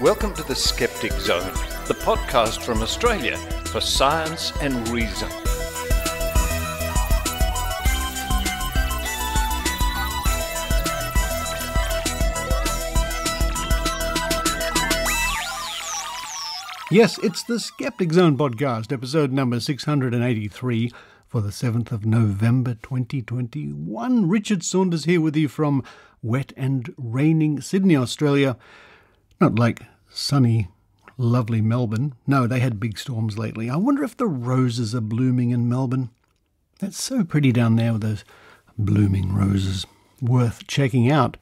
Welcome to the Skeptic Zone, the podcast from Australia for science and reason. Yes, it's the Skeptic Zone podcast, episode number 683 for the 7th of November 2021. Richard Saunders here with you from wet and raining Sydney, Australia. Not like sunny, lovely Melbourne. No, they had big storms lately. I wonder if the roses are blooming in Melbourne. That's so pretty down there with those blooming roses. Worth checking out.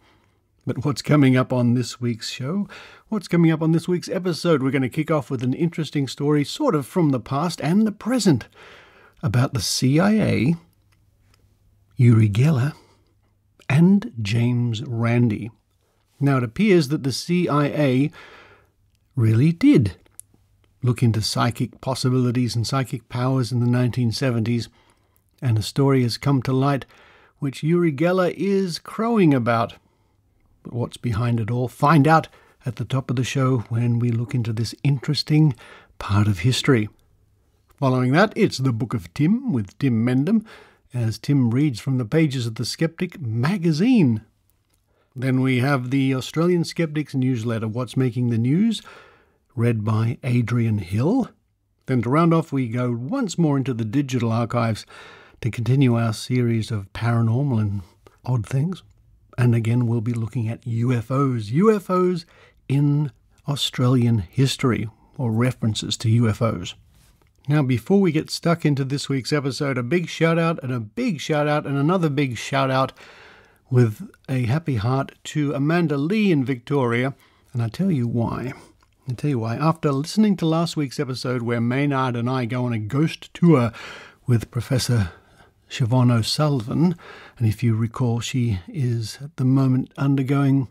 But what's coming up on this week's show? What's coming up on this week's episode? We're going to kick off with an interesting story, sort of from the past and the present, about the CIA, Uri Geller, and James Randi. Now, it appears that the CIA really did look into psychic possibilities and psychic powers in the 1970s, and a story has come to light which Uri Geller is crowing about. But what's behind it all? Find out at the top of the show when we look into this interesting part of history. Following that, it's the Book of Tim with Tim Mendham, as Tim reads from the pages of the Skeptic magazine. Then we have the Australian Skeptics newsletter, What's Making the News, read by Adrian Hill. Then to round off, we go once more into the digital archives to continue our series of paranormal and odd things. And again, we'll be looking at UFOs in Australian history, or references to UFOs. Now, before we get stuck into this week's episode, a big shout out and another big shout out with a happy heart to Amanda Lee in Victoria. And I'll tell you why. After listening to last week's episode where Maynard and I go on a ghost tour with Professor Siobhan O'Sullivan, and if you recall, she is at the moment undergoing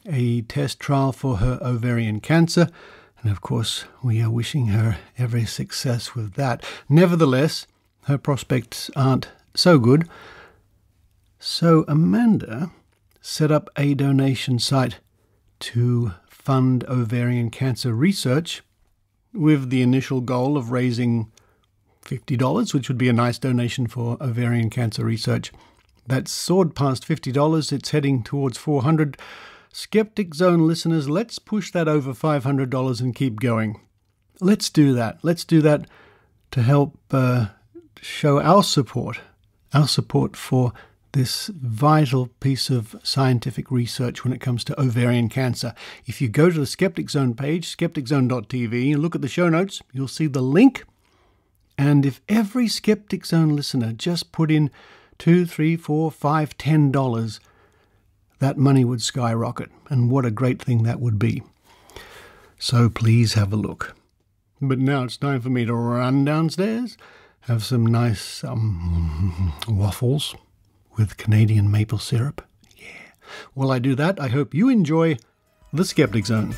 a test trial for her ovarian cancer, and of course we are wishing her every success with that. Nevertheless, her prospects aren't so good, so Amanda set up a donation site to fund ovarian cancer research with the initial goal of raising $50, which would be a nice donation for ovarian cancer research. That's soared past $50. It's heading towards $400. Skeptic Zone listeners, let's push that over $500 and keep going. Let's do that. Let's do that to help show our support for this vital piece of scientific research when it comes to ovarian cancer. If you go to the Skeptic Zone page, skepticzone.tv, and look at the show notes, you'll see the link. And if every Skeptic Zone listener just put in $2, $3, $4, $5, $10, that money would skyrocket. And what a great thing that would be. So please have a look. But now it's time for me to run downstairs, have some nice waffles with Canadian maple syrup. Yeah. While I do that, I hope you enjoy the Skeptic Zone.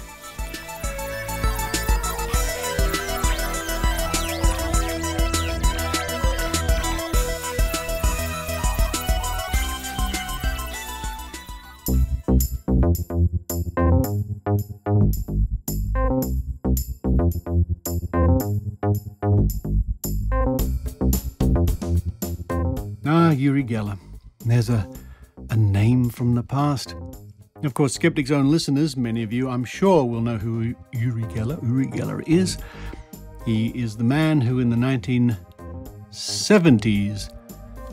Uri Geller. There's a name from the past. Of course, Skeptic Zone listeners, many of you, I'm sure, will know who Uri Geller is. He is the man who in the 1970s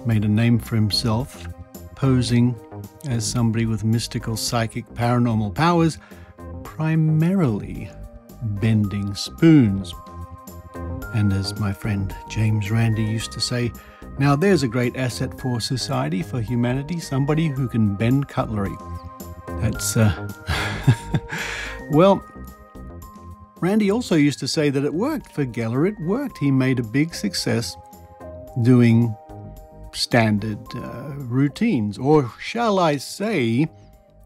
made a name for himself, posing as somebody with mystical, psychic, paranormal powers, primarily bending spoons. And as my friend James Randi used to say, now there's a great asset for society, for humanity, somebody who can bend cutlery. That's, well, Randi also used to say that it worked for Geller. It worked. He made a big success doing standard routines. Or shall I say,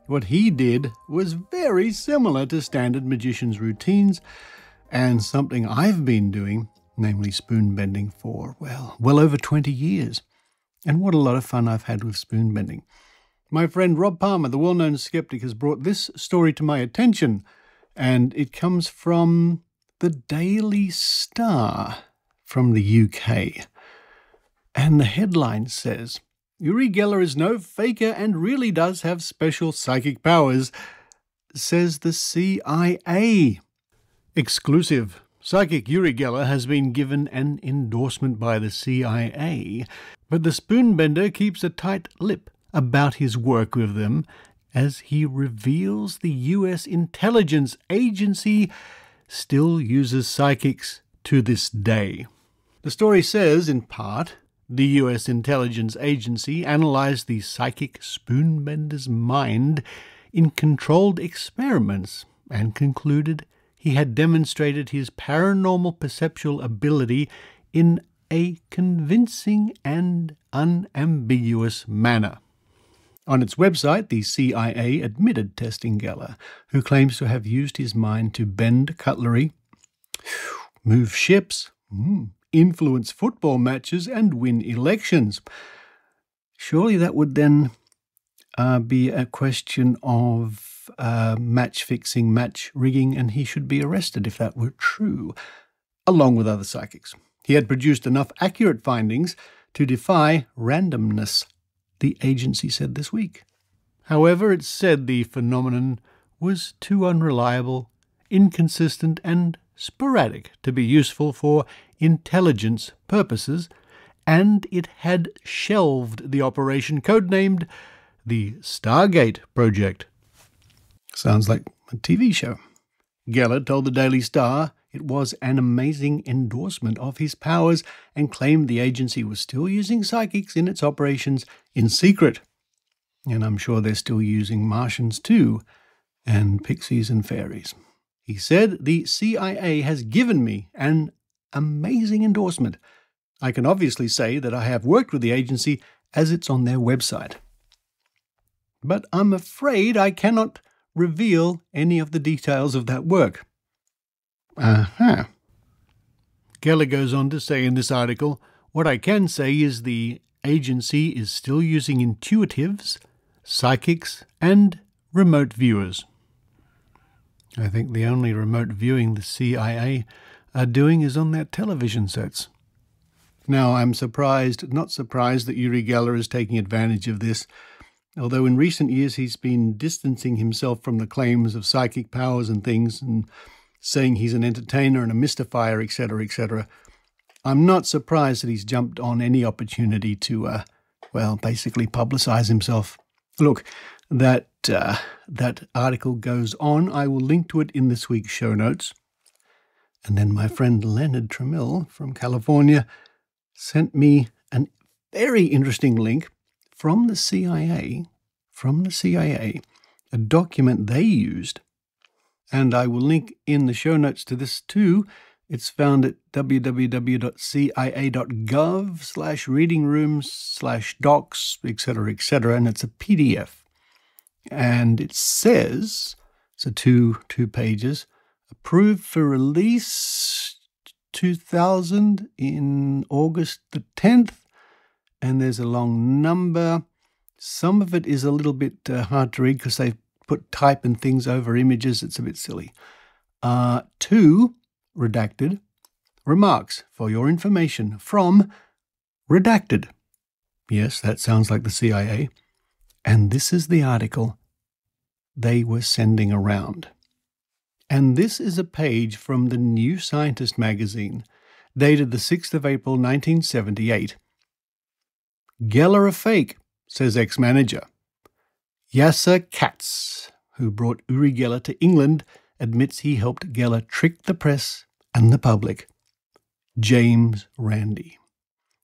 what he did was very similar to standard magician's routines and something I've been doing, namely spoon bending, for, well over 20 years. And what a lot of fun I've had with spoon bending. My friend Rob Palmer, the well-known skeptic, has brought this story to my attention, and it comes from the Daily Star from the UK. And the headline says, Uri Geller is no faker and really does have special psychic powers, says the CIA. Exclusive. Psychic Uri Geller has been given an endorsement by the CIA, but the spoonbender keeps a tight lip about his work with them as he reveals the US intelligence agency still uses psychics to this day. The story says, in part, the US intelligence agency analyzed the psychic spoonbender's mind in controlled experiments and concluded he had demonstrated his paranormal perceptual ability in a convincing and unambiguous manner. On its website, the CIA admitted testing Geller, who claims to have used his mind to bend cutlery, move ships, influence football matches, and win elections. Surely that would then be a question of match fixing, match rigging, and he should be arrested if that were true, along with other psychics. He had produced enough accurate findings to defy randomness, the agency said this week. However, it said the phenomenon was too unreliable, inconsistent, and sporadic to be useful for intelligence purposes, and it had shelved the operation codenamed the Stargate Project. Sounds like a TV show. Geller told the Daily Star it was an amazing endorsement of his powers and claimed the agency was still using psychics in its operations in secret. And I'm sure they're still using Martians too, and pixies and fairies. He said, the CIA has given me an amazing endorsement. I can obviously say that I have worked with the agency as it's on their website. But I'm afraid I cannot reveal any of the details of that work. Geller goes on to say in this article, what I can say is the agency is still using intuitives, psychics, and remote viewers. I think the only remote viewing the CIA are doing is on their television sets. Now, I'm not surprised that Uri Geller is taking advantage of this, although in recent years he's been distancing himself from the claims of psychic powers and things and saying he's an entertainer and a mystifier, etc., etc. I'm not surprised that he's jumped on any opportunity to, basically publicize himself. Look, that article goes on. I will link to it in this week's show notes. And then my friend Leonard Tramiel from California sent me a very interesting link from the CIA, a document they used. And I will link in the show notes to this too. It's found at www.cia.gov/readingrooms/docs, etc., etc., and it's a PDF. And it says, so two pages, approved for release 2000 in August the 10th, and there's a long number. Some of it is a little bit hard to read because they've put type and things over images. It's a bit silly. 2, redacted, remarks for your information from redacted. Yes, that sounds like the CIA. And this is the article they were sending around. And this is a page from the New Scientist magazine, dated the 6th of April, 1978. Geller a fake, says ex-manager. Yasser Katz, who brought Uri Geller to England, admits he helped Geller trick the press and the public. James Randi.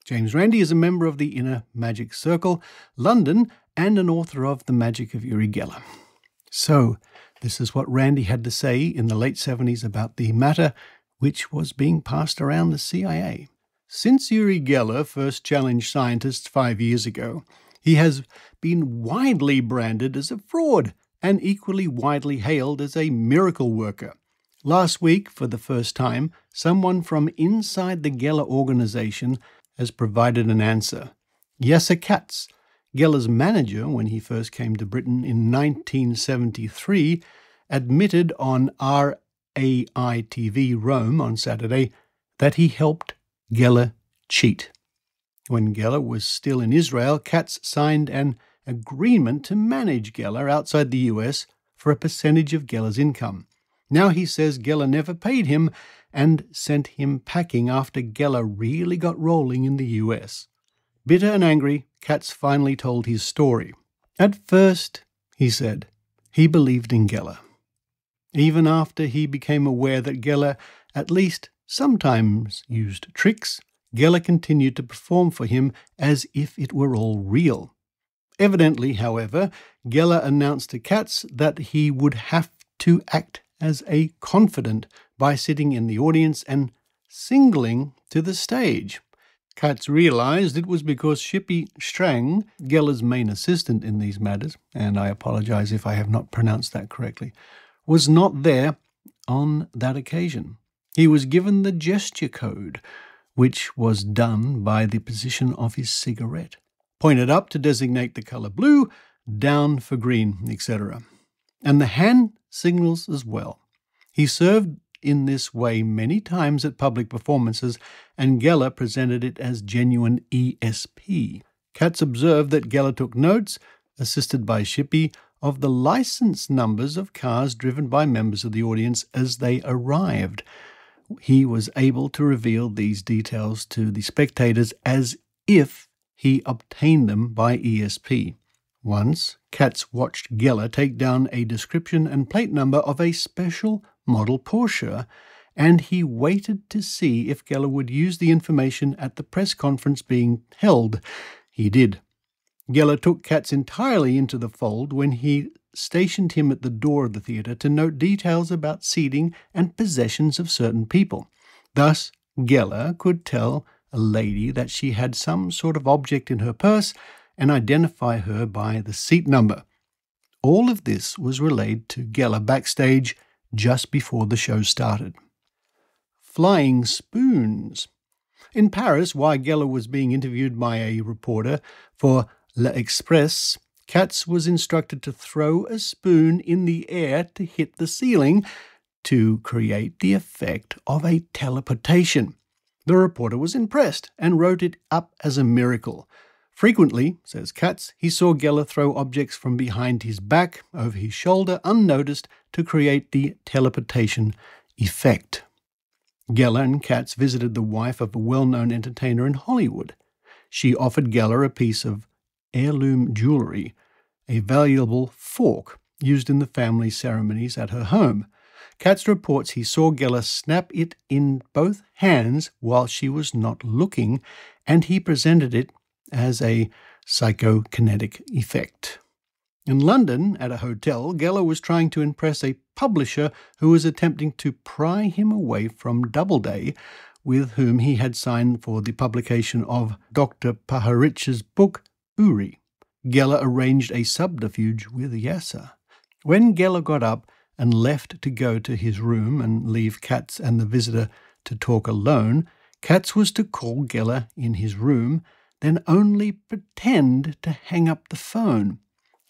James Randi is a member of the Inner Magic Circle, London, and an author of The Magic of Uri Geller. So, this is what Randi had to say in the late 70s about the matter, which was being passed around the CIA. Since Uri Geller first challenged scientists 5 years ago, he has been widely branded as a fraud and equally widely hailed as a miracle worker. Last week, for the first time, someone from inside the Geller organization has provided an answer. Yasser Katz, Geller's manager when he first came to Britain in 1973, admitted on RAI-TV Rome on Saturday that he helped Geller cheat. When Geller was still in Israel, Katz signed an agreement to manage Geller outside the US for a percentage of Geller's income. Now he says Geller never paid him and sent him packing after Geller really got rolling in the US. Bitter and angry, Katz finally told his story. At first, he said, he believed in Geller. Even after he became aware that Geller at least sometimes used tricks, Geller continued to perform for him as if it were all real. Evidently, however, Geller announced to Katz that he would have to act as a confidant by sitting in the audience and singling to the stage. Katz realized it was because Shippy Strang, Geller's main assistant in these matters, and I apologize if I have not pronounced that correctly, was not there on that occasion. He was given the gesture code, which was done by the position of his cigarette. Pointed up to designate the color blue, down for green, etc. And the hand signals as well. He served in this way many times at public performances, and Geller presented it as genuine ESP. Katz observed that Geller took notes, assisted by Shippy, of the license numbers of cars driven by members of the audience as they arrived. He was able to reveal these details to the spectators as if he obtained them by ESP. Once, Katz watched Geller take down a description and plate number of a special model Porsche, and he waited to see if Geller would use the information at the press conference being held. He did. Geller took Katz entirely into the fold when he stationed him at the door of the theatre to note details about seating and possessions of certain people. Thus, Geller could tell a lady that she had some sort of object in her purse and identify her by the seat number. All of this was relayed to Geller backstage just before the show started. Flying spoons. In Paris, while Geller was being interviewed by a reporter for L'Express, Katz was instructed to throw a spoon in the air to hit the ceiling to create the effect of a teleportation. The reporter was impressed and wrote it up as a miracle. Frequently, says Katz, he saw Geller throw objects from behind his back, over his shoulder, unnoticed, to create the teleportation effect. Geller and Katz visited the wife of a well-known entertainer in Hollywood. She offered Geller a piece of heirloom jewelry, a valuable fork used in the family ceremonies at her home. Katz reports he saw Geller snap it in both hands while she was not looking, and he presented it as a psychokinetic effect. In London, at a hotel, Geller was trying to impress a publisher who was attempting to pry him away from Doubleday, with whom he had signed for the publication of Dr. Paharich's book, Uri. Geller arranged a subterfuge with Yasser. When Geller got up and left to go to his room and leave Katz and the visitor to talk alone, Katz was to call Geller in his room, then only pretend to hang up the phone.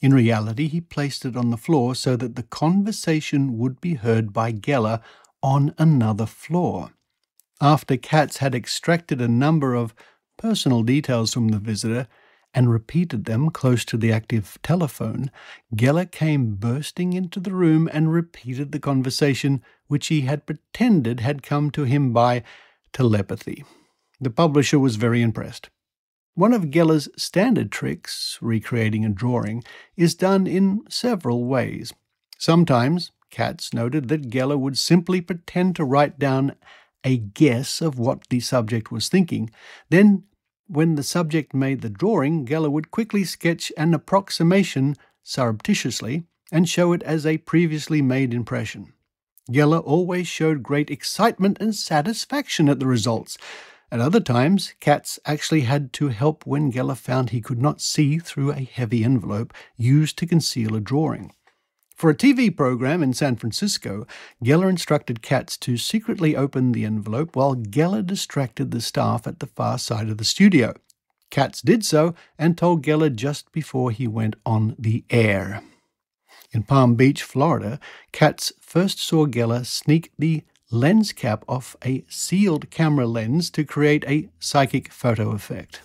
In reality, he placed it on the floor so that the conversation would be heard by Geller on another floor. After Katz had extracted a number of personal details from the visitor and repeated them close to the active telephone, Geller came bursting into the room and repeated the conversation which he had pretended had come to him by telepathy. The publisher was very impressed. One of Geller's standard tricks, recreating a drawing, is done in several ways. Sometimes, Katz noted that Geller would simply pretend to write down a guess of what the subject was thinking. Then, when the subject made the drawing, Geller would quickly sketch an approximation surreptitiously and show it as a previously made impression. Geller always showed great excitement and satisfaction at the results. At other times, Katz actually had to help when Geller found he could not see through a heavy envelope used to conceal a drawing. For a TV program in San Francisco, Geller instructed Katz to secretly open the envelope while Geller distracted the staff at the far side of the studio. Katz did so and told Geller just before he went on the air. In Palm Beach, Florida, Katz first saw Geller sneak the lens cap off a sealed camera lens to create a psychic photo effect.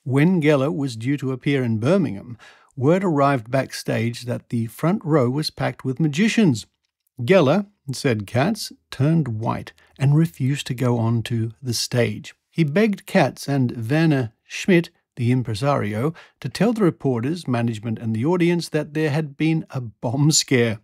When Geller was due to appear in Birmingham, word arrived backstage that the front row was packed with magicians. Geller, said Katz, turned white and refused to go on to the stage. He begged Katz and Werner Schmidt, the impresario, to tell the reporters, management and the audience that there had been a bomb scare.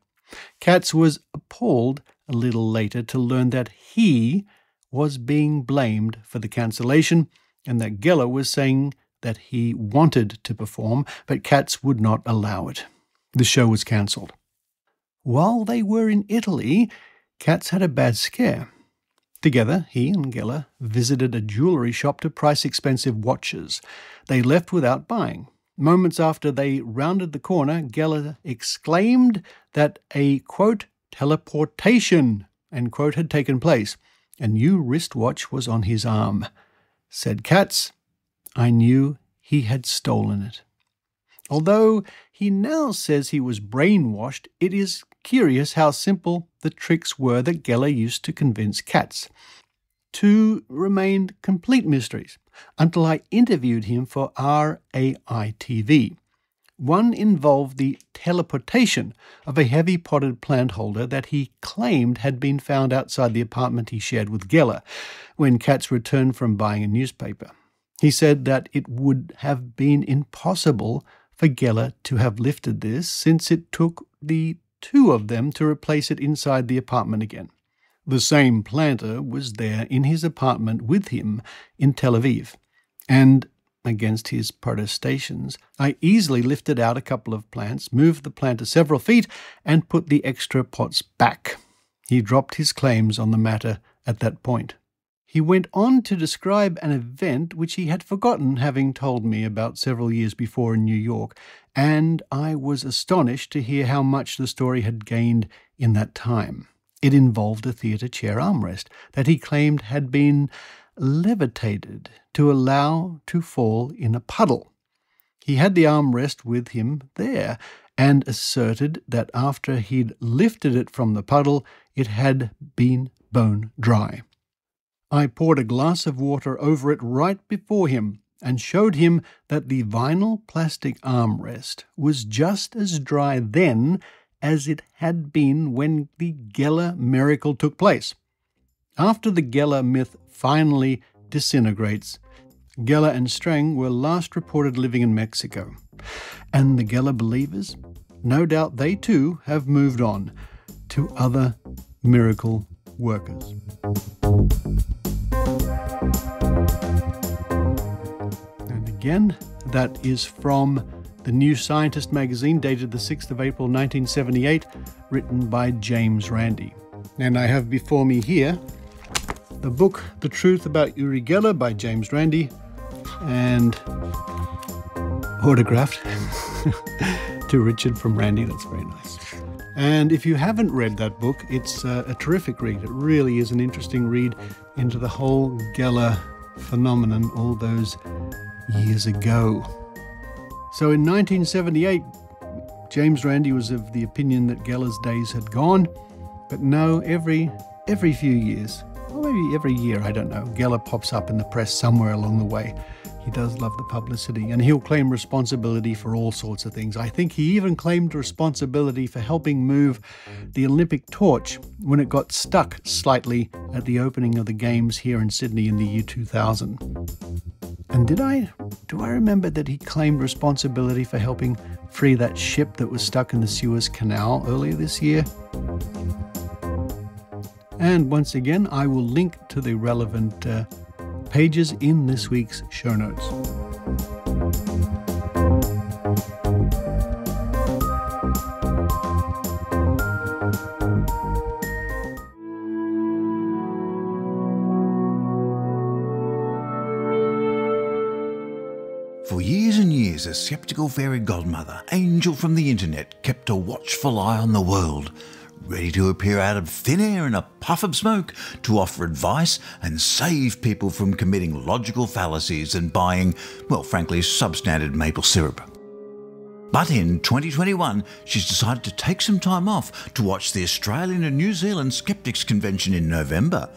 Katz was appalled a little later to learn that he was being blamed for the cancellation and that Geller was saying that he wanted to perform, but Katz would not allow it. The show was cancelled. While they were in Italy, Katz had a bad scare. Together, he and Geller visited a jewellery shop to price expensive watches. They left without buying. Moments after they rounded the corner, Geller exclaimed that a, quote, teleportation, end quote, had taken place. A new wristwatch was on his arm. Said Katz, I knew he had stolen it. Although he now says he was brainwashed, it is curious how simple the tricks were that Geller used to convince Katz. Two remained complete mysteries until I interviewed him for RAI-TV. One involved the teleportation of a heavy potted plant holder that he claimed had been found outside the apartment he shared with Geller when Katz returned from buying a newspaper. He said that it would have been impossible for Geller to have lifted this since it took the two of them to replace it inside the apartment again. The same planter was there in his apartment with him in Tel Aviv, and against his protestations, I easily lifted out a couple of plants, moved the planter several feet, and put the extra pots back. He dropped his claims on the matter at that point. He went on to describe an event which he had forgotten having told me about several years before in New York, and I was astonished to hear how much the story had gained in that time. It involved a theatre chair armrest that he claimed had been levitated to allow to fall in a puddle. He had the armrest with him there and asserted that after he'd lifted it from the puddle, it had been bone dry. I poured a glass of water over it right before him and showed him that the vinyl plastic armrest was just as dry then as it had been when the Geller miracle took place. After the Geller myth finally disintegrates, Geller and Strang were last reported living in Mexico. And the Geller believers, no doubt they too have moved on to other miracle workers. And again, that is from the New Scientist magazine, dated the 6th of April 1978, written by James Randi. And I have before me here the book The Truth About Uri Geller by James Randi, and autographed to Richard from Randi. That's very nice. And if you haven't read that book, it's a terrific read. It really is an interesting read into the whole Geller phenomenon all those years ago. So in 1978, James Randi was of the opinion that Geller's days had gone, but no, every few years, or maybe every year, I don't know, Geller pops up in the press somewhere along the way. He does love the publicity, and he'll claim responsibility for all sorts of things. I think he even claimed responsibility for helping move the Olympic torch when it got stuck slightly at the opening of the Games here in Sydney in the year 2000. And do I remember that he claimed responsibility for helping free that ship that was stuck in the Suez Canal earlier this year? And once again, I will link to the relevant pages in this week's show notes. For years and years, a skeptical fairy godmother, angel from the internet, kept a watchful eye on the world, ready to appear out of thin air in a puff of smoke to offer advice and save people from committing logical fallacies and buying, well, frankly, substandard maple syrup. But in 2021, she's decided to take some time off to watch the Australian and New Zealand Skeptics Convention in November.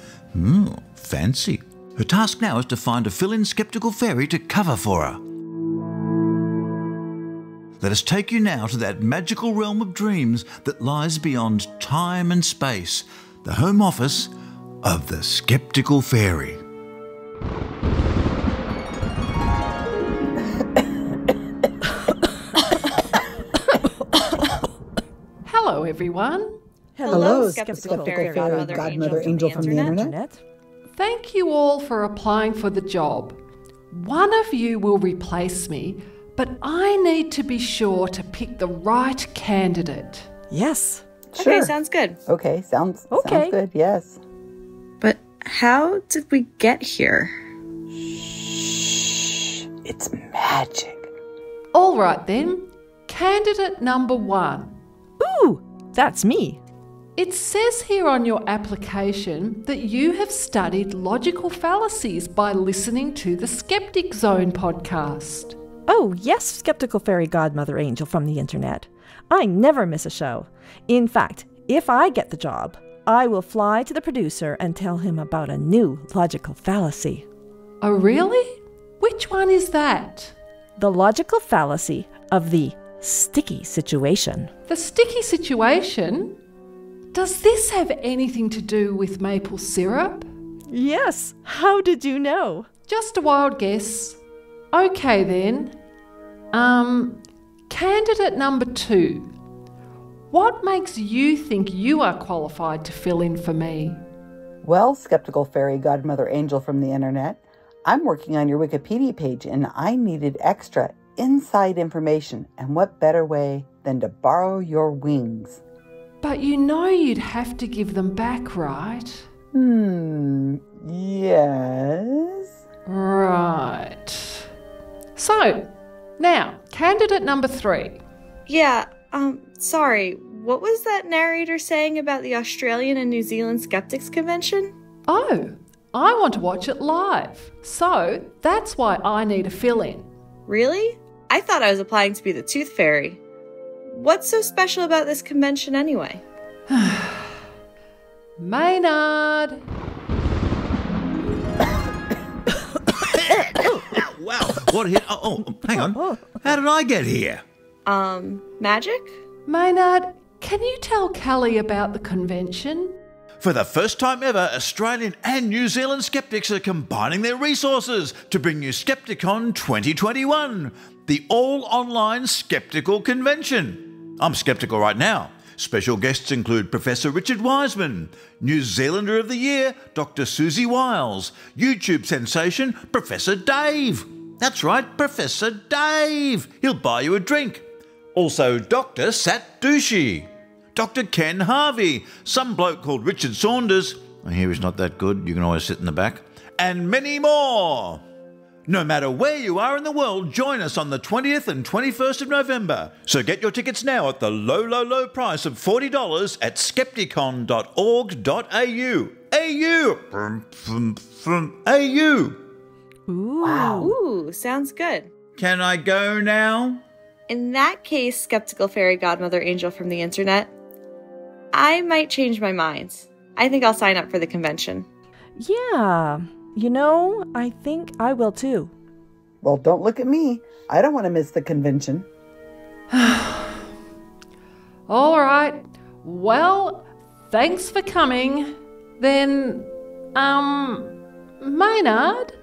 Fancy. Her task now is to find a fill-in skeptical fairy to cover for her. Let us take you now to that magical realm of dreams that lies beyond time and space, the home office of the Skeptical Fairy. Hello, everyone. Hello, Skeptical Fairy Godmother Angel from the Internet. Thank you all for applying for the job. One of you will replace me, but I need to be sure to pick the right candidate. Yes. Sure. Okay, sounds good. Okay, sounds good, yes. But how did we get here? Shh, it's magic. All right then, candidate number 1. Ooh, that's me. It says here on your application that you have studied logical fallacies by listening to the Skeptic Zone podcast. Oh, yes, Skeptical Fairy Godmother Angel from the Internet. I never miss a show. In fact, if I get the job, I will fly to the producer and tell him about a new logical fallacy. Oh, really? Which one is that? The logical fallacy of the sticky situation. The sticky situation? Does this have anything to do with maple syrup? Yes, how did you know? Just a wild guess. Okay then. Candidate number 2. What makes you think you are qualified to fill in for me? Well, Skeptical Fairy Godmother Angel from the Internet, I'm working on your Wikipedia page and I needed extra inside information. And what better way than to borrow your wings? But you know you'd have to give them back, right? Yes. Right. So, now, candidate number 3. Yeah, sorry. What was that narrator saying about the Australian and New Zealand Skeptics Convention? Oh, I want to watch it live. So, that's why I need a fill-in. Really? I thought I was applying to be the Tooth Fairy. What's so special about this convention anyway? Maynard! Wow, what hit? Hang on. How did I get here? Magic? Maynard, can you tell Callie about the convention? For the first time ever, Australian and New Zealand skeptics are combining their resources to bring you Skepticon 2021, the all-online skeptical convention. I'm skeptical right now. Special guests include Professor Richard Wiseman, New Zealander of the Year, Dr. Susie Wiles, YouTube sensation Professor Dave. That's right, Professor Dave. He'll buy you a drink. Also Dr. Sat Douchey, Dr. Ken Harvey, some bloke called Richard Saunders. I hear he's not that good. You can always sit in the back. And many more. No matter where you are in the world, join us on the 20th and 21st of November. So get your tickets now at the low price of $40 at skepticon.org.au. AU. Ooh. Wow. Ooh, sounds good. Can I go now? In that case, Skeptical Fairy Godmother Angel from the Internet, I might change my mind. I think I'll sign up for the convention. Yeah, you know, I think I will too. Well, don't look at me. I don't want to miss the convention. All right. Well, thanks for coming. Then, Maynard,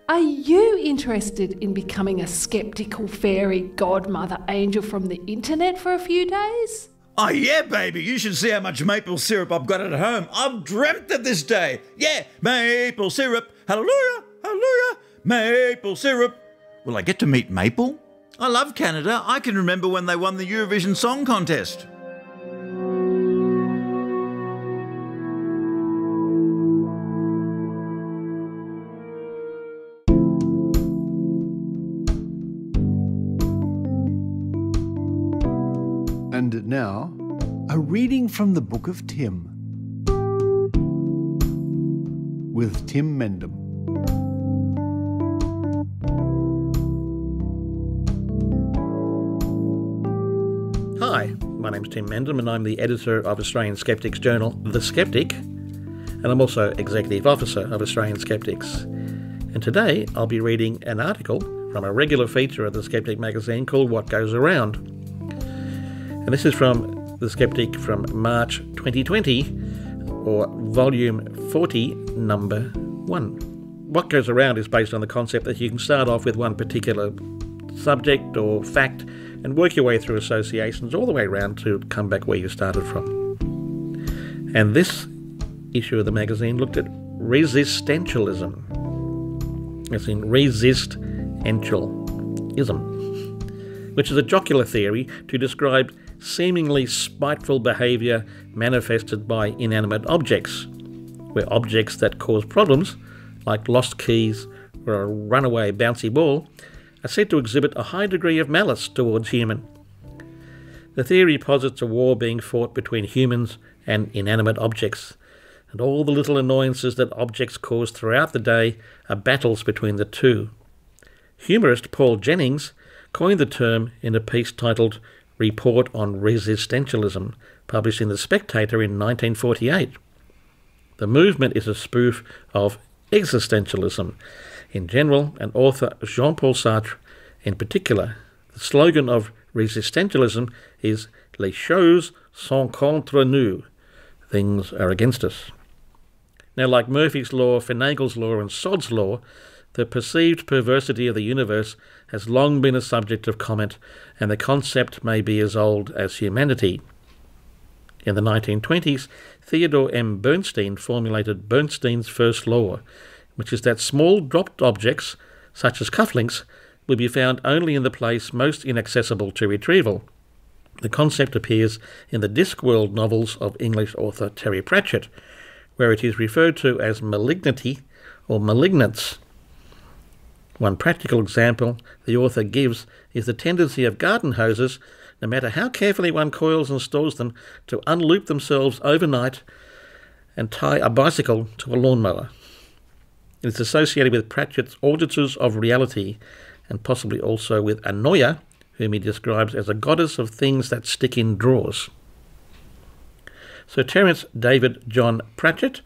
are you interested in becoming a skeptical fairy godmother angel from the internet for a few days? Oh yeah, baby, you should see how much maple syrup I've got at home. I've dreamt of this day. Yeah, maple syrup. Hallelujah, hallelujah, maple syrup. Will I get to meet Maple? I love Canada. I can remember when they won the Eurovision Song Contest. And now, a reading from the Book of Tim with Tim Mendham. Hi, my name's Tim Mendham and I'm the editor of Australian Skeptics journal, The Skeptic, and I'm also Executive Officer of Australian Skeptics. And today I'll be reading an article from a regular feature of The Skeptic magazine called What Goes Around. And this is from The Skeptic from March 2020, or volume 40, number 1. What Goes Around is based on the concept that you can start off with one particular subject or fact and work your way through associations all the way around to come back where you started from. And this issue of the magazine looked at resistentialism, as in resistentialism, which is a jocular theory to describe seemingly spiteful behaviour manifested by inanimate objects, where objects that cause problems, like lost keys or a runaway bouncy ball, are said to exhibit a high degree of malice towards human. The theory posits a war being fought between humans and inanimate objects, and all the little annoyances that objects cause throughout the day are battles between the two. Humorist Paul Jennings coined the term in a piece titled Report on Resistentialism, published in The Spectator in 1948. The movement is a spoof of existentialism in general, and author Jean-Paul Sartre in particular. The slogan of resistentialism is Les choses sont contre nous. Things are against us. Now, like Murphy's Law, Finagle's Law and Sod's Law, the perceived perversity of the universe has long been a subject of comment, and the concept may be as old as humanity. In the 1920s, Theodore M. Bernstein formulated Bernstein's first law, which is that small dropped objects, such as cufflinks, will be found only in the place most inaccessible to retrieval. The concept appears in the Discworld novels of English author Terry Pratchett, where it is referred to as malignity or malignance. One practical example the author gives is the tendency of garden hoses, no matter how carefully one coils and stores them, to unloop themselves overnight and tie a bicycle to a lawnmower. It is associated with Pratchett's auditors of reality, and possibly also with Anoia, whom he describes as a goddess of things that stick in drawers. Sir Terence David John Pratchett,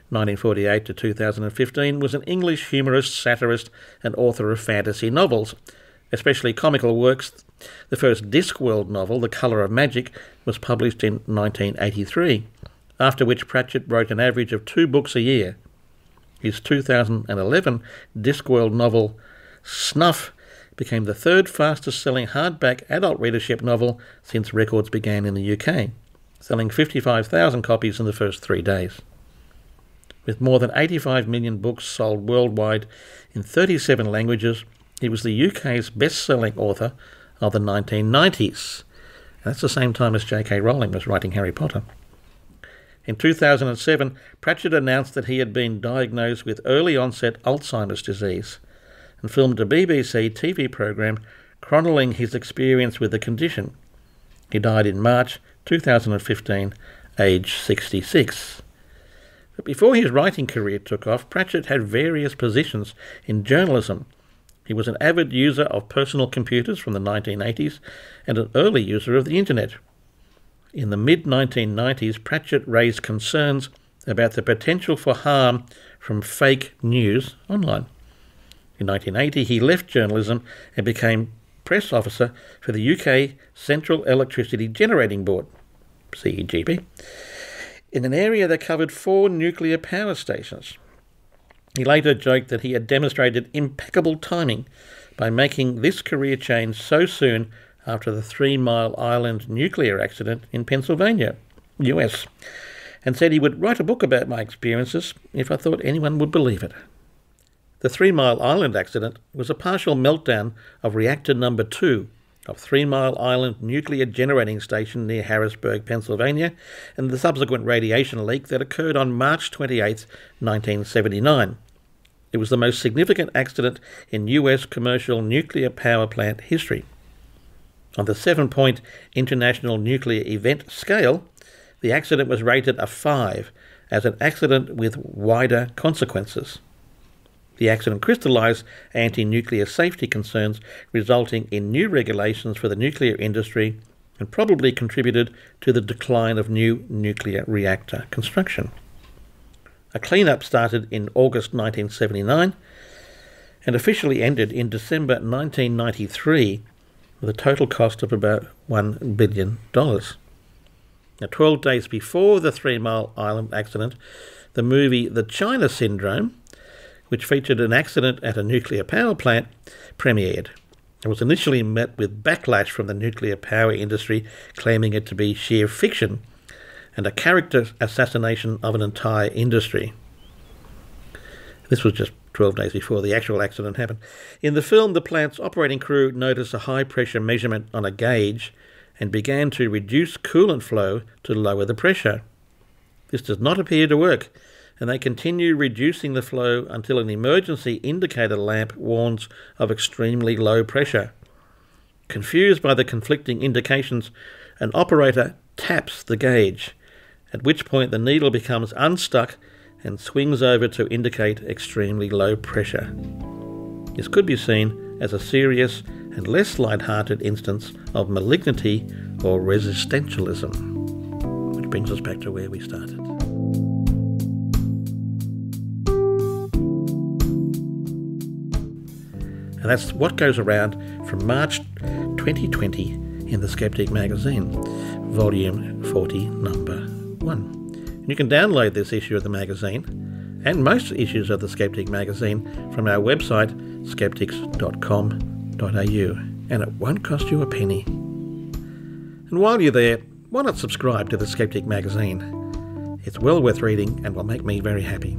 1948 to 2015, was an English humorist, satirist and author of fantasy novels, especially comical works. The first Discworld novel, The Colour of Magic, was published in 1983, after which Pratchett wrote an average of 2 books a year. His 2011 Discworld novel, Snuff, became the third fastest-selling hardback adult readership novel since records began in the UK, selling 55,000 copies in the first 3 days. With more than 85 million books sold worldwide in 37 languages, he was the UK's best-selling author of the 1990s. That's the same time as J.K. Rowling was writing Harry Potter. In 2007, Pratchett announced that he had been diagnosed with early-onset Alzheimer's disease and filmed a BBC TV programme chronicling his experience with the condition. He died in March 2015, aged 66. But before his writing career took off, Pratchett had various positions in journalism. He was an avid user of personal computers from the 1980s and an early user of the internet. In the mid-1990s, Pratchett raised concerns about the potential for harm from fake news online. In 1980, he left journalism and became press officer for the UK Central Electricity Generating Board, CEGB, in an area that covered 4 nuclear power stations. He later joked that he had demonstrated impeccable timing by making this career change so soon after the 3 Mile Island nuclear accident in Pennsylvania, US, and said he would write a book about my experiences if I thought anyone would believe it. The 3 Mile Island accident was a partial meltdown of reactor number 2 of 3 Mile Island nuclear generating station near Harrisburg, Pennsylvania, and the subsequent radiation leak that occurred on March 28, 1979. It was the most significant accident in US commercial nuclear power plant history. On the 7-point International Nuclear Event Scale, the accident was rated a 5 as an accident with wider consequences. The accident crystallised anti-nuclear safety concerns, resulting in new regulations for the nuclear industry and probably contributed to the decline of new nuclear reactor construction. A clean-up started in August 1979 and officially ended in December 1993 with a total cost of about $1 billion. Now, 12 days before the 3 Mile Island accident, the movie The China Syndrome, which featured an accident at a nuclear power plant, premiered. It was initially met with backlash from the nuclear power industry, claiming it to be sheer fiction and a character assassination of an entire industry. This was just 12 days before the actual accident happened. In the film, the plant's operating crew noticed a high-pressure measurement on a gauge and began to reduce coolant flow to lower the pressure. This does not appear to work, and they continue reducing the flow until an emergency indicator lamp warns of extremely low pressure. Confused by the conflicting indications, an operator taps the gauge, at which point the needle becomes unstuck and swings over to indicate extremely low pressure. This could be seen as a serious and less light-hearted instance of malignity or resistentialism. Which brings us back to where we started. And that's what goes around from March 2020 in the Skeptic magazine, volume 40, number 1. You can download this issue of the magazine and most issues of the Skeptic magazine from our website, skeptics.com.au, and it won't cost you a penny. And while you're there, why not subscribe to the Skeptic magazine? It's well worth reading and will make me very happy.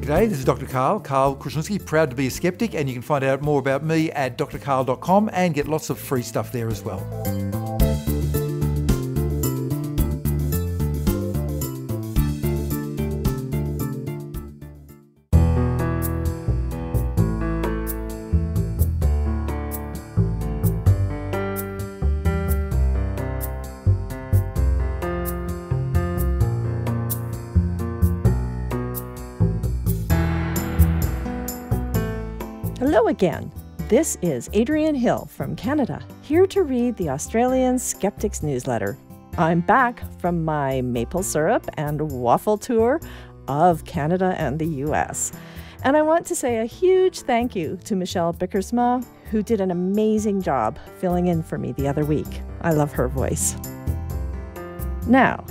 G'day, this is Dr. Carl Kruszinski, proud to be a skeptic, and you can find out more about me at drcarl.com and get lots of free stuff there as well. Hello again. This is Adrienne Hill from Canada, here to read the Australian Skeptics newsletter. I'm back from my maple syrup and waffle tour of Canada and the US. And I want to say a huge thank you to Michelle Bickersma, who did an amazing job filling in for me the other week. I love her voice. Now,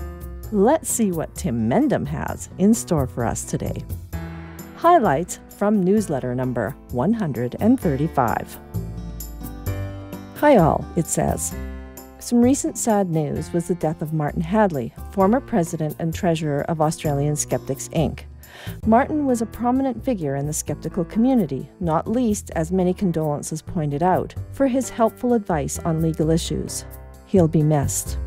let's see what Tim Mendham has in store for us today. Highlights from newsletter number 135. Hi all, it says. Some recent sad news was the death of Martin Hadley, former president and treasurer of Australian Skeptics, Inc. Martin was a prominent figure in the skeptical community, not least, as many condolences pointed out, for his helpful advice on legal issues. He'll be missed.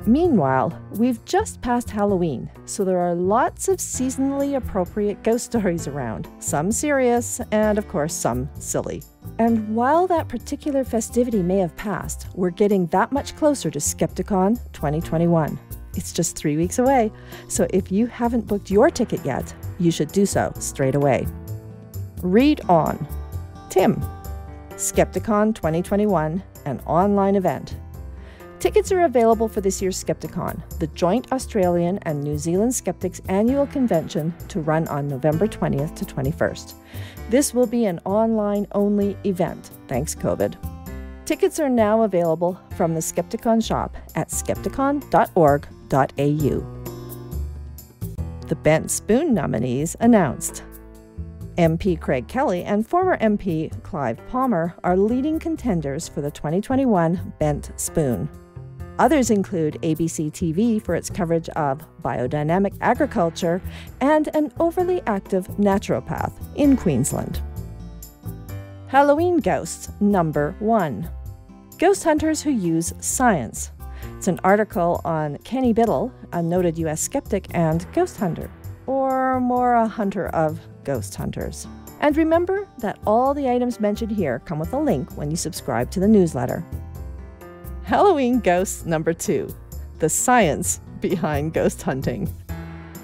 Meanwhile, we've just passed Halloween, so there are lots of seasonally appropriate ghost stories around, some serious and, of course, some silly. And while that particular festivity may have passed, we're getting that much closer to Skepticon 2021. It's just 3 weeks away, so if you haven't booked your ticket yet, you should do so straight away. Read on. Tim. Skepticon 2021, an online event. Tickets are available for this year's Skepticon, the joint Australian and New Zealand Skeptics annual convention to run on November 20th to 21st. This will be an online-only event, thanks COVID. Tickets are now available from the Skepticon shop at skepticon.org.au. The Bent Spoon nominees announced. MP Craig Kelly and former MP Clive Palmer are leading contenders for the 2021 Bent Spoon. Others include ABC TV for its coverage of biodynamic agriculture and an overly active naturopath in Queensland. Halloween Ghosts number 1. Ghost Hunters Who Use Science. It's an article on Kenny Biddle, a noted U.S. skeptic and ghost hunter, or more a hunter of ghost hunters. And remember that all the items mentioned here come with a link when you subscribe to the newsletter. Halloween Ghosts number 2. The science behind ghost hunting.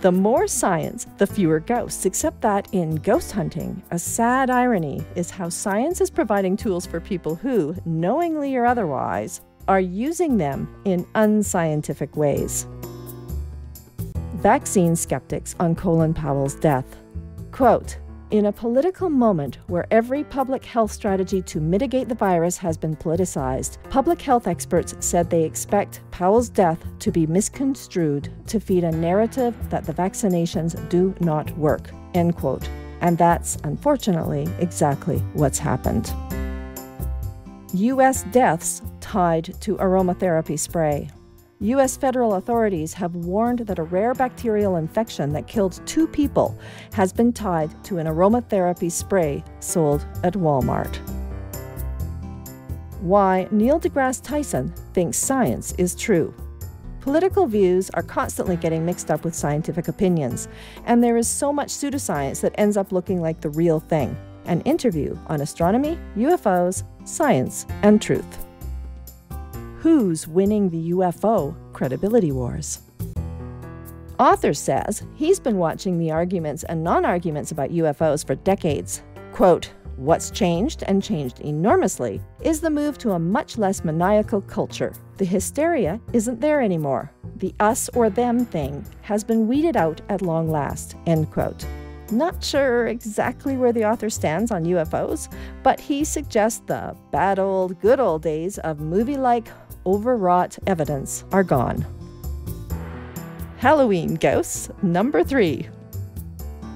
The more science, the fewer ghosts, except that in ghost hunting, a sad irony is how science is providing tools for people who, knowingly or otherwise, are using them in unscientific ways. Vaccine skeptics on Colin Powell's death. Quote, "In a political moment where every public health strategy to mitigate the virus has been politicized, public health experts said they expect Powell's death to be misconstrued to feed a narrative that the vaccinations do not work." End quote. And that's, unfortunately, exactly what's happened. U.S. deaths tied to aromatherapy spray. U.S. federal authorities have warned that a rare bacterial infection that killed 2 people has been tied to an aromatherapy spray sold at Walmart. Why Neil deGrasse Tyson thinks science is true. Political views are constantly getting mixed up with scientific opinions, and there is so much pseudoscience that ends up looking like the real thing. An interview on astronomy, UFOs, science, and truth. Who's winning the UFO credibility wars? Author says he's been watching the arguments and non-arguments about UFOs for decades. Quote, "What's changed, and changed enormously, is the move to a much less maniacal culture. The hysteria isn't there anymore. The us or them thing has been weeded out at long last." End quote. Not sure exactly where the author stands on UFOs, but he suggests the bad old, good old days of movie-like, overwrought evidence are gone. Halloween Ghosts number 3.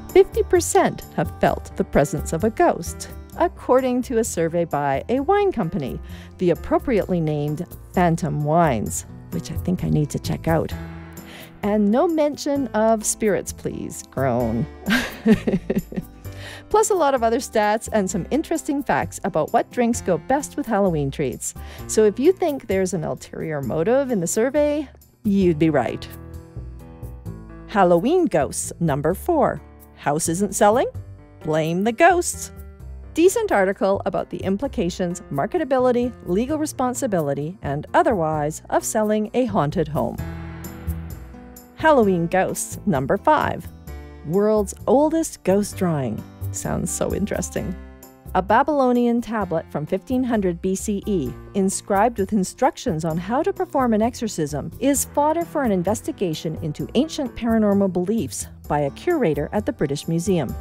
50% have felt the presence of a ghost, according to a survey by a wine company, the appropriately named Phantom Wines, which I think I need to check out. And no mention of spirits, please. Groan. Plus a lot of other stats and some interesting facts about what drinks go best with Halloween treats. So if you think there's an ulterior motive in the survey, you'd be right. Halloween Ghosts number 4. House isn't selling? Blame the ghosts. Decent article about the implications, marketability, legal responsibility, and otherwise of selling a haunted home. Halloween Ghosts number 5. World's oldest ghost drawing. Sounds so interesting. A Babylonian tablet from 1500 BCE, inscribed with instructions on how to perform an exorcism, is fodder for an investigation into ancient paranormal beliefs by a curator at the British Museum.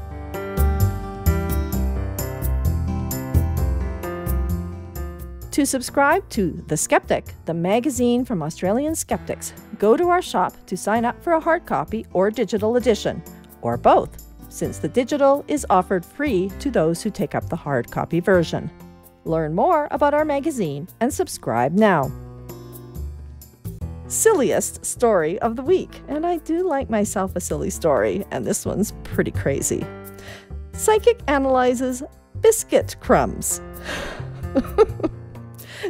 To subscribe to The Skeptic, the magazine from Australian skeptics, go to our shop to sign up for a hard copy or digital edition, or both, since the digital is offered free to those who take up the hard copy version. Learn more about our magazine and subscribe now. Silliest story of the week, and I do like myself a silly story, and this one's pretty crazy. Psychic analyzes biscuit crumbs.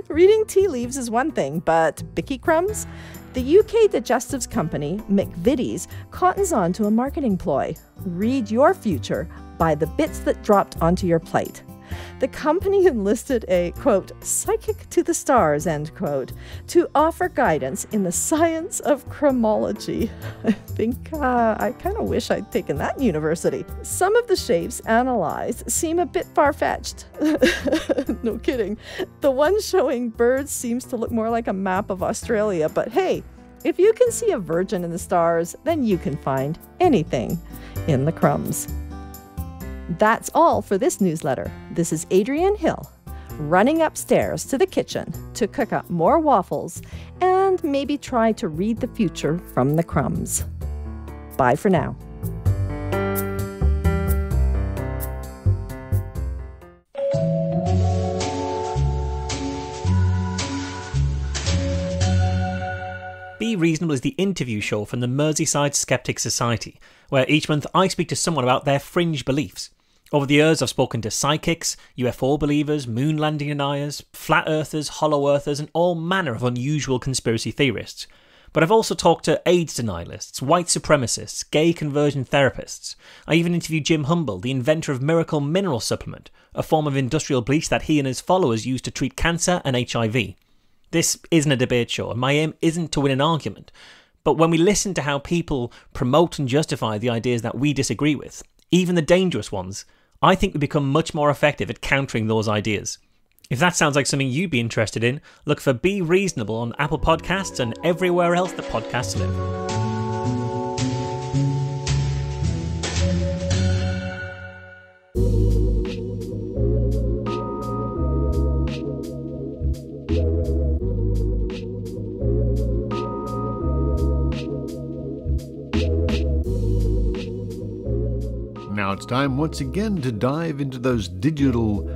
Reading tea leaves is one thing, but bicky crumbs? The UK digestives company, McVitie's, cottons on to a marketing ploy. Read your future by the bits that dropped onto your plate. The company enlisted a, quote, psychic to the stars, end quote, to offer guidance in the science of chromology. I think I kind of wish I'd taken that in university. Some of the shapes analyzed seem a bit far-fetched. No kidding. The one showing birds seems to look more like a map of Australia, but hey, if you can see a virgin in the stars, then you can find anything in the crumbs. That's all for this newsletter. This is Adrienne Hill, running upstairs to the kitchen to cook up more waffles and maybe try to read the future from the crumbs. Bye for now. Be Reasonable is the interview show from the Merseyside Skeptic Society, where each month I speak to someone about their fringe beliefs. Over the years I've spoken to psychics, UFO believers, moon landing deniers, flat earthers, hollow earthers and all manner of unusual conspiracy theorists. But I've also talked to AIDS denialists, white supremacists, gay conversion therapists. I even interviewed Jim Humble, the inventor of Miracle Mineral Supplement, a form of industrial bleach that he and his followers use to treat cancer and HIV. This isn't a debate show, and my aim isn't to win an argument. But when we listen to how people promote and justify the ideas that we disagree with, even the dangerous ones, I think we become much more effective at countering those ideas. If that sounds like something you'd be interested in, look for Be Reasonable on Apple Podcasts and everywhere else that podcasts live. Now it's time once again to dive into those digital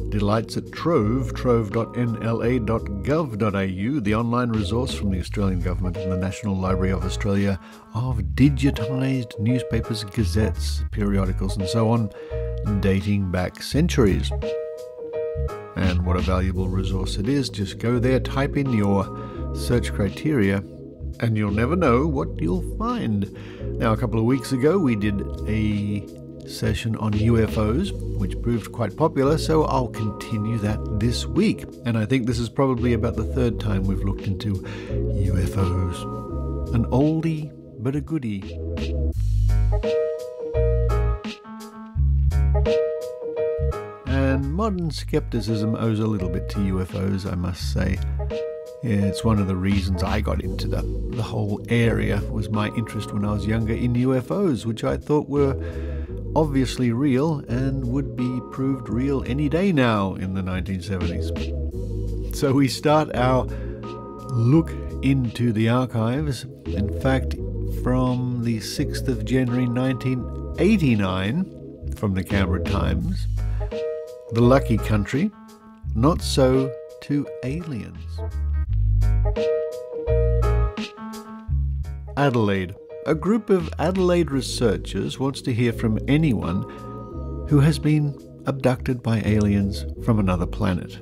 delights at Trove, trove.nla.gov.au, the online resource from the Australian Government and the National Library of Australia of digitised newspapers, gazettes, periodicals and so on, dating back centuries. And what a valuable resource it is. Just go there, type in your search criteria, and you'll never know what you'll find. Now, a couple of weeks ago, we did a session on UFOs, which proved quite popular, so I'll continue that this week. And I think this is probably about the third time we've looked into UFOs. An oldie, but a goodie. And modern skepticism owes a little bit to UFOs, I must say. Yeah, it's one of the reasons I got into the whole area, was my interest when I was younger in UFOs, which I thought were obviously real and would be proved real any day now in the 1970s. So we start our look into the archives, in fact, from the 6th of January 1989, from the Canberra Times. The lucky country, not so to aliens. Adelaide. A group of Adelaide researchers wants to hear from anyone who has been abducted by aliens from another planet.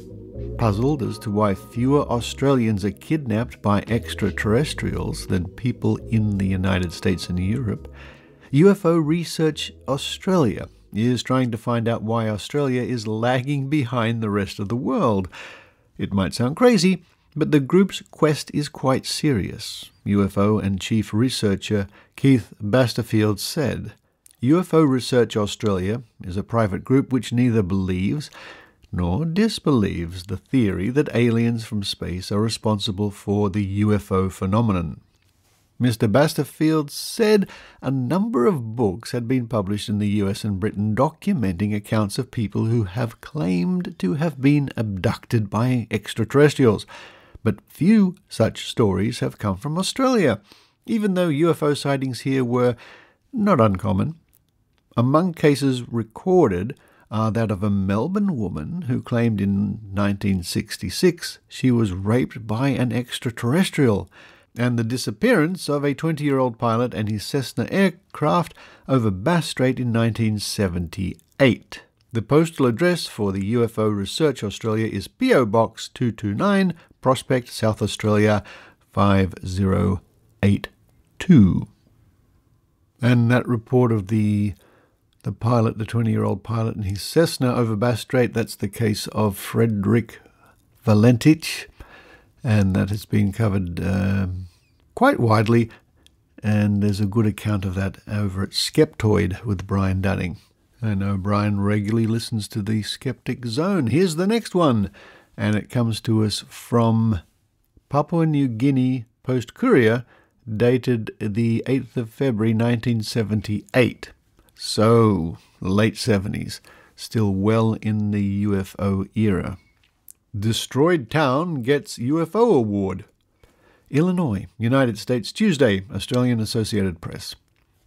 Puzzled as to why fewer Australians are kidnapped by extraterrestrials than people in the United States and Europe, UFO Research Australia is trying to find out why Australia is lagging behind the rest of the world. It might sound crazy, but the group's quest is quite serious. UFO and Chief Researcher Keith Basterfield said, UFO Research Australia is a private group which neither believes nor disbelieves the theory that aliens from space are responsible for the UFO phenomenon. Mr. Basterfield said a number of books had been published in the US and Britain documenting accounts of people who have claimed to have been abducted by extraterrestrials. But few such stories have come from Australia, even though UFO sightings here were not uncommon. Among cases recorded are that of a Melbourne woman who claimed in 1966 she was raped by an extraterrestrial, and the disappearance of a 20-year-old pilot and his Cessna aircraft over Bass Strait in 1978. The postal address for the UFO Research Australia is PO Box 229, Prospect, South Australia 5082. And that report of the pilot, the 20-year-old pilot and his Cessna over Bass Strait, that's the case of Frederick Valentich, and that has been covered quite widely, and there's a good account of that over at Skeptoid with Brian Dunning. I know Brian regularly listens to the Skeptic Zone. Here's the next one, and it comes to us from Papua New Guinea Post-Courier, dated the 8th of February 1978. So, late 70s, still well in the UFO era. Destroyed town gets UFO award. Illinois, United States, Tuesday, Australian Associated Press.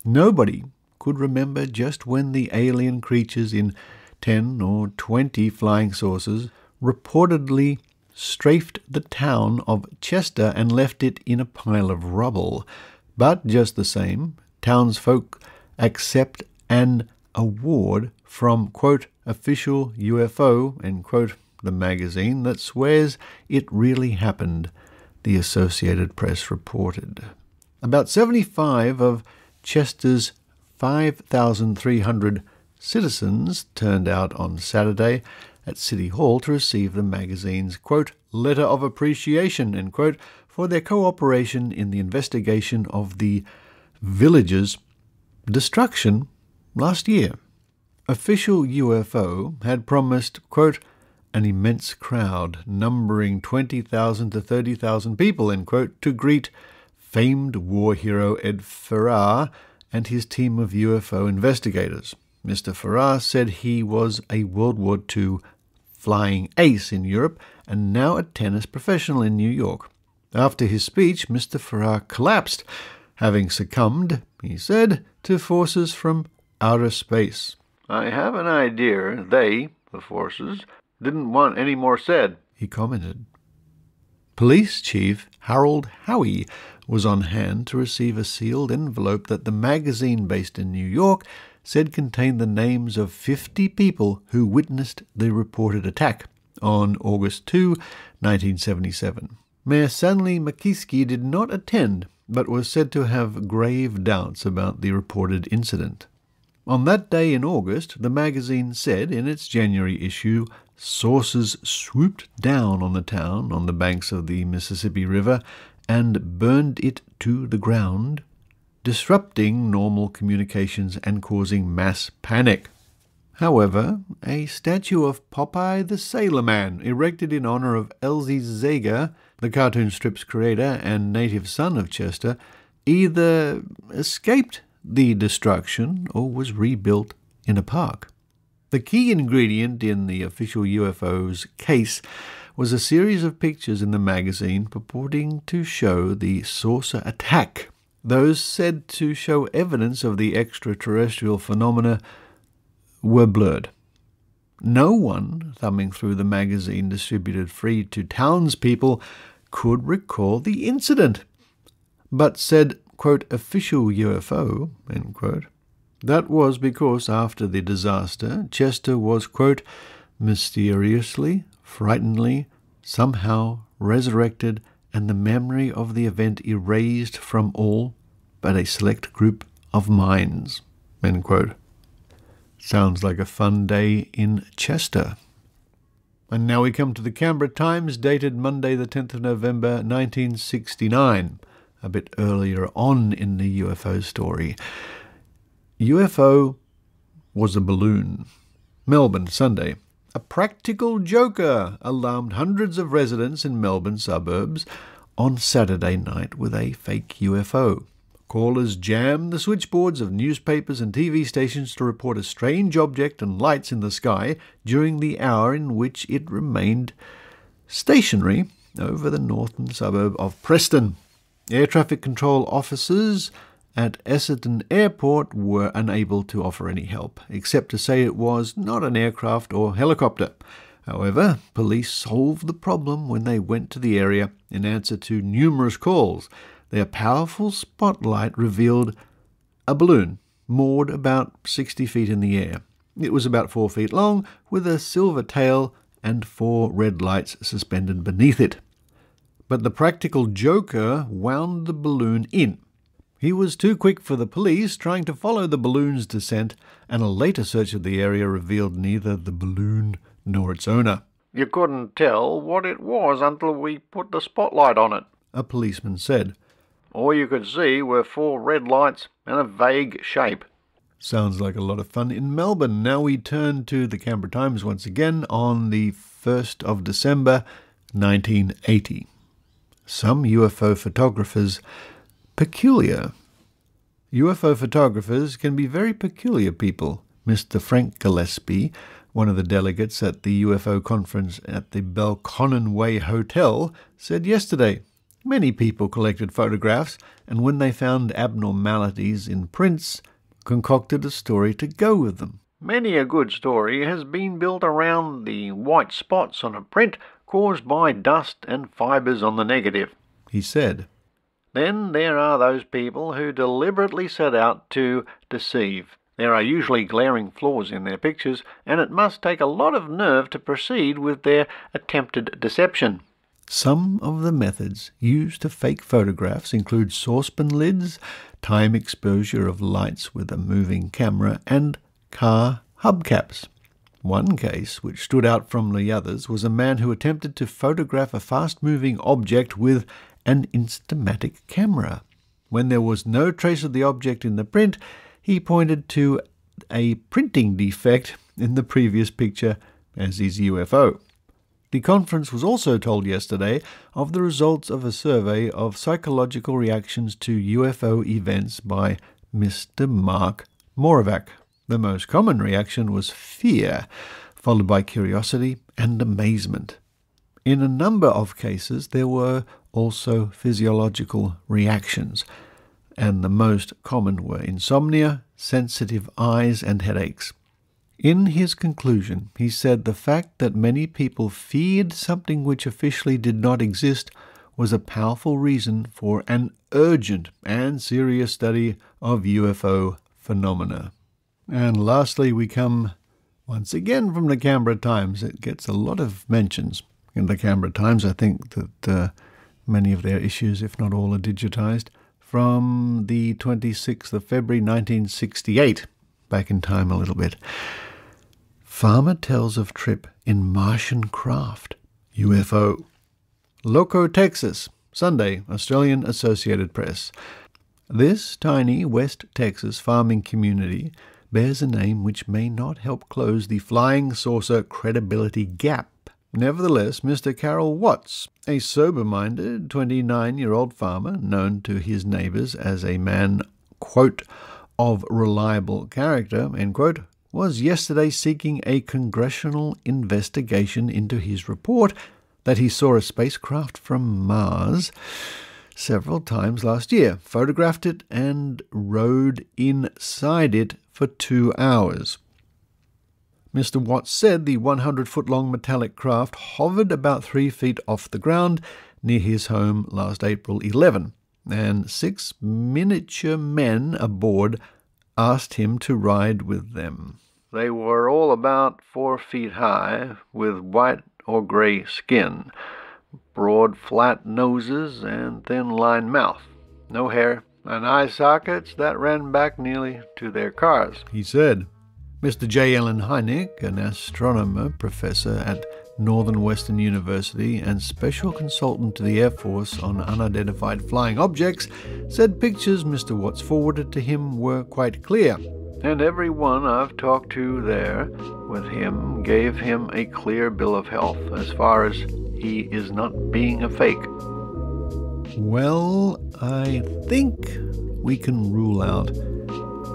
Nobody could remember just when the alien creatures in 10 or 20 flying saucers reportedly strafed the town of Chester and left it in a pile of rubble. But just the same, townsfolk accept an award from, quote, official UFO, end quote, the magazine that swears it really happened. the Associated Press reported. About 75 of Chester's 5,300 citizens turned out on Saturday at City Hall to receive the magazine's, quote, letter of appreciation, end quote, for their cooperation in the investigation of the village's destruction last year. Official UFO had promised, quote, an immense crowd numbering 20,000 to 30,000 people, end quote, to greet famed war hero Ed Farrar and his team of UFO investigators. Mr. Farrar said he was a World War II flying ace in Europe and now a tennis professional in New York. After his speech, Mr. Farrar collapsed, having succumbed, he said, to forces from outer space. I have an idea they, the forces, didn't want any more said, he commented. Police Chief Harold Howie was on hand to receive a sealed envelope that the magazine based in New York said contained the names of 50 people who witnessed the reported attack on August 2, 1977. Mayor Stanley McKeesky did not attend, but was said to have grave doubts about the reported incident. On that day in August, the magazine said in its January issue, sources swooped down on the town on the banks of the Mississippi River and burned it to the ground, disrupting normal communications and causing mass panic. However, a statue of Popeye the Sailor Man, erected in honor of Elzie Zager, the cartoon strip's creator and native son of Chester, either escaped the destruction or was rebuilt in a park. The key ingredient in the official UFO's case was a series of pictures in the magazine purporting to show the saucer attack. Those said to show evidence of the extraterrestrial phenomena were blurred. No one thumbing through the magazine distributed free to townspeople could recall the incident, but said, quote, official UFO, end quote. That was because after the disaster, Chester was, quote, mysteriously, frighteningly, somehow resurrected and the memory of the event erased from all but a select group of minds, end quote. Sounds like a fun day in Chester. And now we come to the Canberra Times, dated Monday the 10th of November 1969, a bit earlier on in the UFO story. UFO was a balloon. Melbourne, Sunday. A practical joker alarmed hundreds of residents in Melbourne suburbs on Saturday night with a fake UFO. Callers jammed the switchboards of newspapers and TV stations to report a strange object and lights in the sky during the hour in which it remained stationary over the northern suburb of Preston. Air traffic control officers at Essendon Airport were unable to offer any help, except to say it was not an aircraft or helicopter. However, police solved the problem when they went to the area in answer to numerous calls. Their powerful spotlight revealed a balloon moored about 60 feet in the air. It was about 4 feet long, with a silver tail and 4 red lights suspended beneath it. But the practical joker wound the balloon in. He was too quick for the police, trying to follow the balloon's descent, and a later search of the area revealed neither the balloon nor its owner. You couldn't tell what it was until we put the spotlight on it, a policeman said. All you could see were 4 red lights and a vague shape. Sounds like a lot of fun in Melbourne. Now we turn to the Canberra Times once again on the 1st of December 1980. Some UFO photographers peculiar. UFO photographers can be very peculiar people, Mr. Frank Gillespie, one of the delegates at the UFO conference at the Belconnen Way Hotel, said yesterday. Many people collected photographs, and when they found abnormalities in prints, concocted a story to go with them. Many a good story has been built around the white spots on a print caused by dust and fibres on the negative, he said. Then there are those people who deliberately set out to deceive. There are usually glaring flaws in their pictures, and it must take a lot of nerve to proceed with their attempted deception. Some of the methods used to fake photographs include saucepan lids, time exposure of lights with a moving camera, and car hubcaps. One case, which stood out from the others, was a man who attempted to photograph a fast-moving object with an Instamatic camera. When there was no trace of the object in the print, he pointed to a printing defect in the previous picture as his UFO. The conference was also told yesterday of the results of a survey of psychological reactions to UFO events by Mr. Mark Moravec. The most common reaction was fear, followed by curiosity and amazement. In a number of cases, there were also physiological reactions, and the most common were insomnia, sensitive eyes, and headaches. In his conclusion, he said the fact that many people feared something which officially did not exist was a powerful reason for an urgent and serious study of UFO phenomena. And lastly, we come once again from the Canberra Times. It gets a lot of mentions in the Canberra Times. I think that many of their issues, if not all, are digitized. From the 26th of February 1968, back in time a little bit. Farmer tells of trip in Martian craft, UFO. Loco, Texas, Sunday, Australian Associated Press. This tiny West Texas farming community bears a name which may not help close the flying saucer credibility gap. Nevertheless, Mr. Carroll Watts, a sober-minded 29-year-old farmer known to his neighbours as a man, quote, of reliable character, end quote, was yesterday seeking a congressional investigation into his report that he saw a spacecraft from Mars several times last year, photographed it, and rode inside it for 2 hours. Mr. Watts said the 100-foot-long metallic craft hovered about 3 feet off the ground near his home last April 11, and 6 miniature men aboard asked him to ride with them. They were all about 4 feet high, with white or grey skin, broad flat noses and thin-lined mouth, no hair, and eye sockets that ran back nearly to their cars, he said. Mr. J. Allen Hynek, an astronomer professor at Northern Western University and special consultant to the Air Force on unidentified flying objects, said pictures Mr. Watts forwarded to him were quite clear, and everyone I've talked to there with him gave him a clear bill of health as far as he is not being a fake. Well, I think we can rule out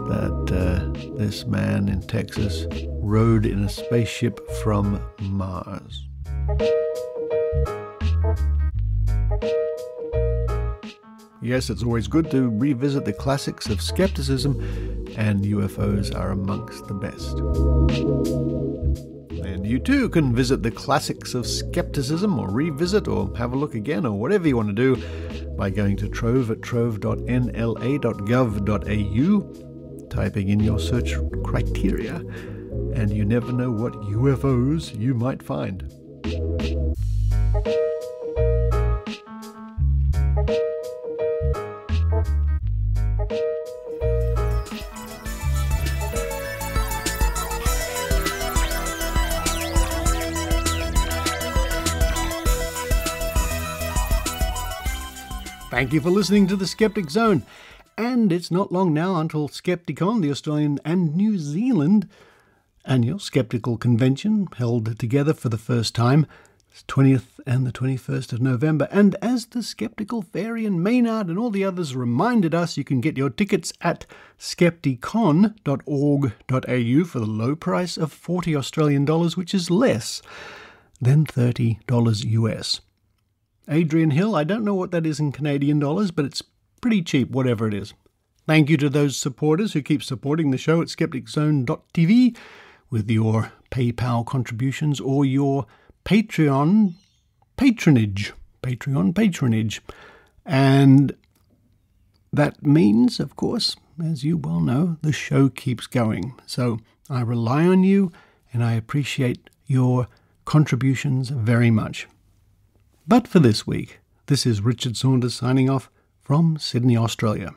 that this man in Texas rode in a spaceship from Mars. Yes, it's always good to revisit the classics of skepticism, and UFOs are amongst the best. And you too can visit the classics of skepticism, or revisit, or have a look again, or whatever you want to do, by going to Trove at trove.nla.gov.au, typing in your search criteria, and you never know what UFOs you might find. Thank you for listening to the Skeptic Zone. And it's not long now until Skepticon, the Australian and New Zealand annual skeptical convention, held together for the first time. It's 20th and the 21st of November. And as the Skeptical Fairy and Maynard and all the others reminded us, you can get your tickets at skepticon.org.au for the low price of $40 Australian dollars, which is less than $30 US. Adrian Hill, I don't know what that is in Canadian dollars, but it's pretty cheap, whatever it is. Thank you to those supporters who keep supporting the show at skepticzone.tv with your PayPal contributions or your Patreon patronage. And that means, of course, as you well know, the show keeps going. So I rely on you, and I appreciate your contributions very much. But for this week, this is Richard Saunders signing off from Sydney, Australia.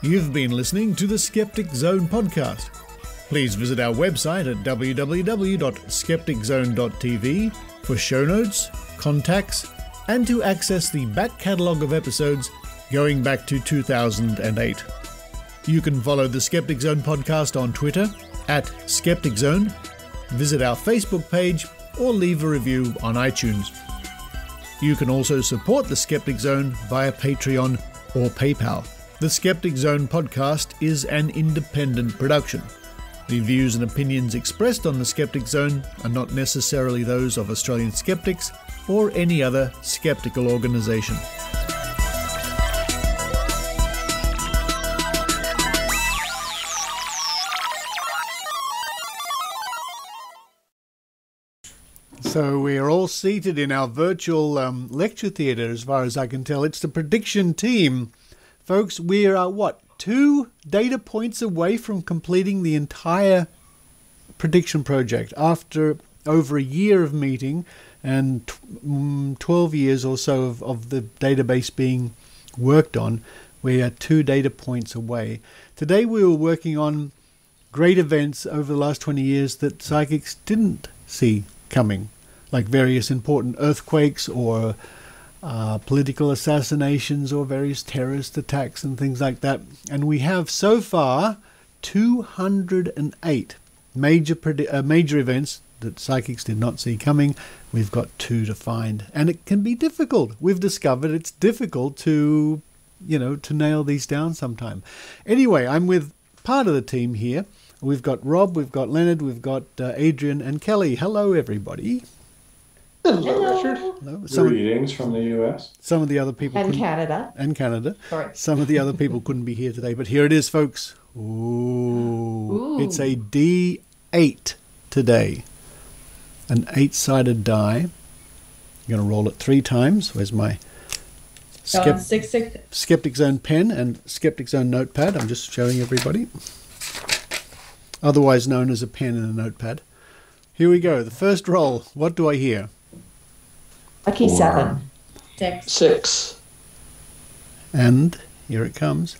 You've been listening to the Skeptic Zone podcast. Please visit our website at www.skepticzone.tv for show notes, contacts, and to access the back catalogue of episodes going back to 2008. You can follow the Skeptic Zone podcast on Twitter at Skeptic Zone, visit our Facebook page, or leave a review on iTunes. You can also support the Skeptic Zone via Patreon or PayPal. The Skeptic Zone podcast is an independent production. The views and opinions expressed on the Skeptic Zone are not necessarily those of Australian Skeptics or any other skeptical organisation. So we are all seated in our virtual lecture theatre, as far as I can tell. It's the prediction team. Folks, we are, 2 data points away from completing the entire prediction project. After over a year of meeting and 12 years or so of the database being worked on, we are 2 data points away. Today we were working on great events over the last 20 years that psychics didn't see coming, like various important earthquakes or political assassinations or various terrorist attacks and things like that. And we have so far 208 major events that psychics did not see coming. We've got 2 to find. And it can be difficult. We've discovered it's difficult to nail these down sometime. Anyway, I'm with part of the team here. We've got Rob, we've got Leonard, we've got Adrian and Kelly. Hello, everybody. Hello, Richard. Hello. Greetings from the U.S. Some of the other people And Canada. And Canada. Sorry. Some of the other people couldn't be here today, but here it is, folks. Ooh. It's a D8 today. An 8-sided die. I'm going to roll it 3 times. Where's my Skeptic Zone pen and Skeptic Zone notepad? I'm just showing everybody. Otherwise known as a pen and a notepad. Here we go. The first roll. What do I hear? Lucky 7. 6. And here it comes.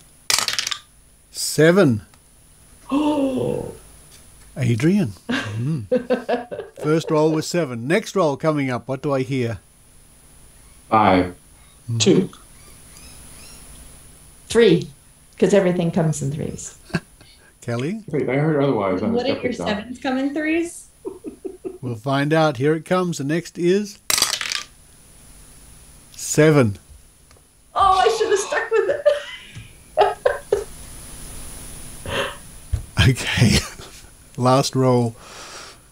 7. Oh, Adrian. First roll was 7. Next roll coming up. What do I hear? 5. 2. 3. Because everything comes in 3s. Kelly? Wait, I heard otherwise. Wouldn't your 7s come in 3s? We'll find out. Here it comes. The next is 7. Oh, I should have stuck with it. Okay. Last roll.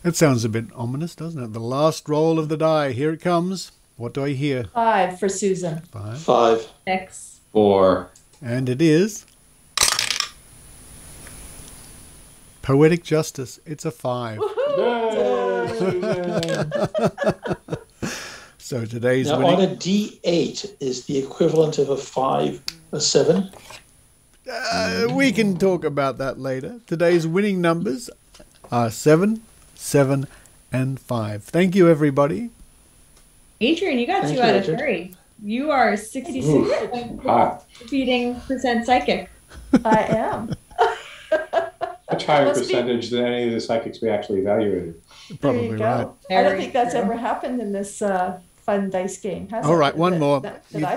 That sounds a bit ominous, doesn't it? The last roll of the die. Here it comes. What do I hear? 5 for Susan. 5. 6. 4. And it is poetic justice. It's a 5. So today's now, winning. on a D8, is the equivalent of a 5 a 7? We can talk about that later. Today's winning numbers are 7, 7, and 5. Thank you, everybody. Adrian, you got 2 out of 3. You are 66% psychic. I am. Much higher percentage than any of the psychics we actually evaluated. Probably right. I don't think that's ever happened in this fun dice game. All right, one more.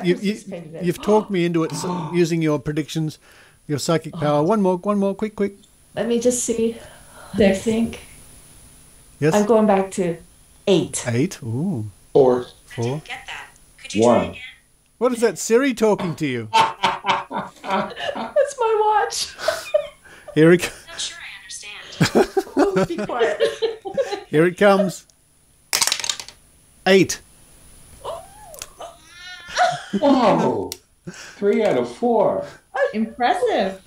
You've talked me into it using your predictions, your psychic power. One more, quick. Let me just see. I think. Yes. I'm going back to 8. 8. Ooh. 4. 4. Get that. Could you 1. try again? What is that Siri talking to you? That's my watch. Here it Not sure I understand. Oh, be quiet. Here it comes. 8. Whoa! 3 out of 4. Impressive.